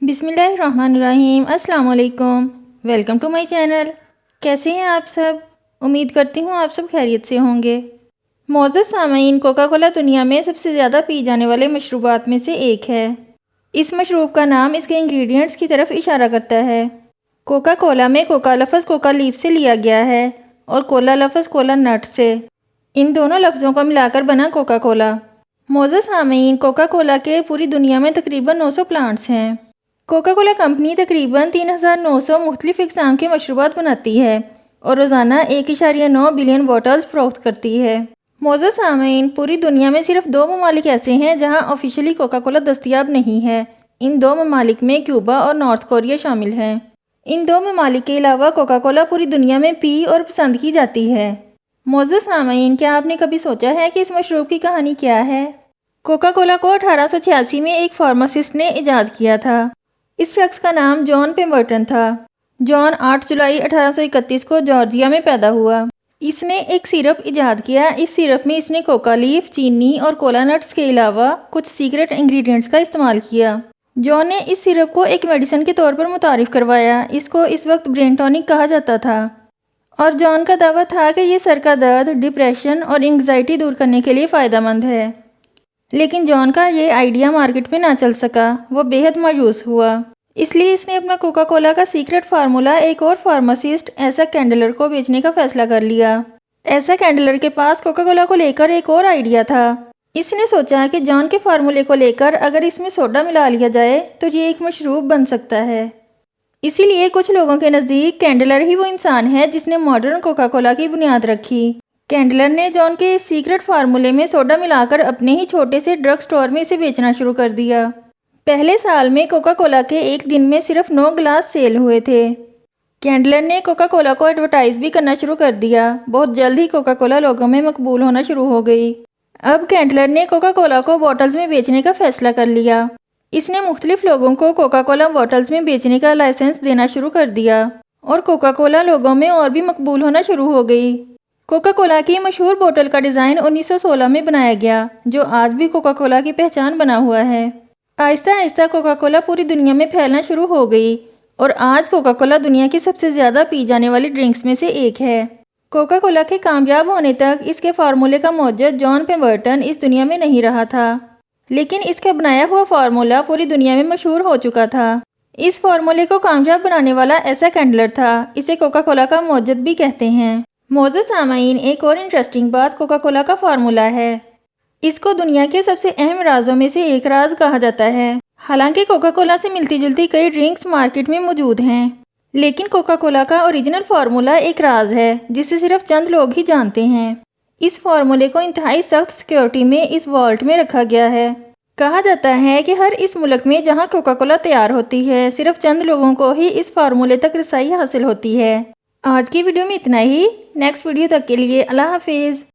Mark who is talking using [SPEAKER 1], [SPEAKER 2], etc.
[SPEAKER 1] बिस्मिल्लाहिर्रहमानिर्रहीम। अस्सलाम वालेकुम। Welcome to my channel. कैसे हैं आप सब? उम्मीद करती हूँ आप सब खैरियत से होंगे। मोअज़्ज़ज़ सामईन, कोका कोला दुनिया में सबसे ज़्यादा पी जाने वाले मशरूबात में से एक है। इस मशरूब का नाम इसके इंग्रेडिएंट्स की तरफ इशारा करता है। कोका कोला में कोका लफ्ज़ कोका लीफ से लिया गया है और कोला लफ्ज़ कोला नट से। इन दोनों लफ्ज़ों को मिलाकर बना कोका कोला। मोअज़्ज़ज़ सामईन, कोका कोला के पूरी दुनिया में तकरीबन 900 प्लांट्स हैं। कोका कोला कंपनी तकरीबन 3900 मुख्तलिफ इक़साम के मशरूबात बनाती है और रोज़ाना 1.9 बिलियन बॉटल्स फ़रोख्त करती है। मोअज़्ज़ज़ सामईन, पूरी दुनिया में सिर्फ 2 ममालिक ऐसे हैं जहां ऑफिशियली कोका कोला दस्तयाब नहीं है। इन 2 ममालिक में क्यूबा और नॉर्थ कोरिया शामिल हैं। इन 2 ममालिक के अलावा कोका कोला पूरी दुनिया में पी और पसंद की जाती है। मोअज़्ज़ज़ सामईन, क्या आपने कभी सोचा है कि इस मशरूब की कहानी क्या है? कोका कोला को 1886 में एक फार्मासिस्ट ने ईजाद किया था। इस शख्स का नाम जॉन पेम्बर्टन था। जॉन 8 जुलाई 1831 को जॉर्जिया में पैदा हुआ। इसने एक सिरप ईजाद किया। इस सिरप में इसने कोका लीफ, चीनी और कोला नट्स के अलावा कुछ सीक्रेट इंग्रेडिएंट्स का इस्तेमाल किया। जॉन ने इस सिरप को एक मेडिसिन के तौर पर मुतारिफ करवाया। इसको इस वक्त ब्रेन टॉनिक कहा जाता था और जॉन का दावा था कि ये सर का दर्द, डिप्रेशन और एंग्जाइटी दूर करने के लिए फ़ायदेमंद है। लेकिन जॉन का ये आइडिया मार्केट में ना चल सका। वो बेहद मायूस हुआ। इसलिए इसने अपना कोका कोला का सीक्रेट फार्मूला एक और फार्मासिस्ट ऐसा कैंडलर को बेचने का फैसला कर लिया। ऐसा कैंडलर के पास कोका कोला को लेकर एक और आइडिया था। इसने सोचा कि जॉन के फार्मूले को लेकर अगर इसमें सोडा मिला लिया जाए तो ये एक मशरूब बन सकता है। इसीलिए कुछ लोगों के नज़दीक कैंडलर ही वो इंसान है जिसने मॉडर्न कोका कोला की बुनियाद रखी। कैंडलर ने जॉन के इस सीक्रेट फार्मूले में सोडा मिलाकर अपने ही छोटे से ड्रग स्टोर में इसे बेचना शुरू कर दिया। पहले साल में कोका कोला के एक दिन में सिर्फ 9 गिलास सेल हुए थे। कैंडलर ने कोका कोला को एडवर्टाइज भी करना शुरू कर दिया। बहुत जल्द ही कोका कोला लोगों में मकबूल होना शुरू हो गई। अब कैंडलर ने कोका कोला को बॉटल्स में बेचने का फैसला कर लिया। इसने मुख्तलिफ लोगों को कोका कोला बॉटल्स में बेचने का लाइसेंस देना शुरू कर दिया और कोका कोला लोगों में और भी मकबूल होना शुरू हो गई। कोका कोला की मशहूर बोतल का डिज़ाइन 1916 में बनाया गया, जो आज भी कोका कोला की पहचान बना हुआ है। आहिस्ता आहिस्ता कोका कोला पूरी दुनिया में फैलना शुरू हो गई और आज कोका कोला दुनिया की सबसे ज़्यादा पी जाने वाली ड्रिंक्स में से एक है। कोका कोला के कामयाब होने तक इसके फार्मूले का मौजूद जॉन पेम्बर्टन इस दुनिया में नहीं रहा था, लेकिन इसका बनाया हुआ फार्मूला पूरी दुनिया में मशहूर हो चुका था। इस फार्मूले को कामयाब बनाने वाला ऐसा कैंडलर था। इसे कोका कोला का मौजूद भी कहते हैं। मोअज़्ज़ज़ सामईन, एक और इंटरेस्टिंग बात कोका कोला का फार्मूला है। इसको दुनिया के सबसे अहम राजों में से एक राज कहा जाता है। हालांकि कोका कोला से मिलती जुलती कई ड्रिंक्स मार्केट में मौजूद हैं, लेकिन कोका कोला का ओरिजिनल फार्मूला एक राज है जिसे सिर्फ चंद लोग ही जानते हैं। इस फार्मूले को इंतहाई सख्त सिक्योरिटी में इस वॉल्ट में रखा गया है। कहा जाता है कि हर इस मुल्क में जहां कोका कोला तैयार होती है, सिर्फ चंद लोगों को ही इस फार्मूले तक रसाई हासिल होती है। आज की वीडियो में इतना ही। नेक्स्ट वीडियो तक के लिए अल्लाह हाफिज़।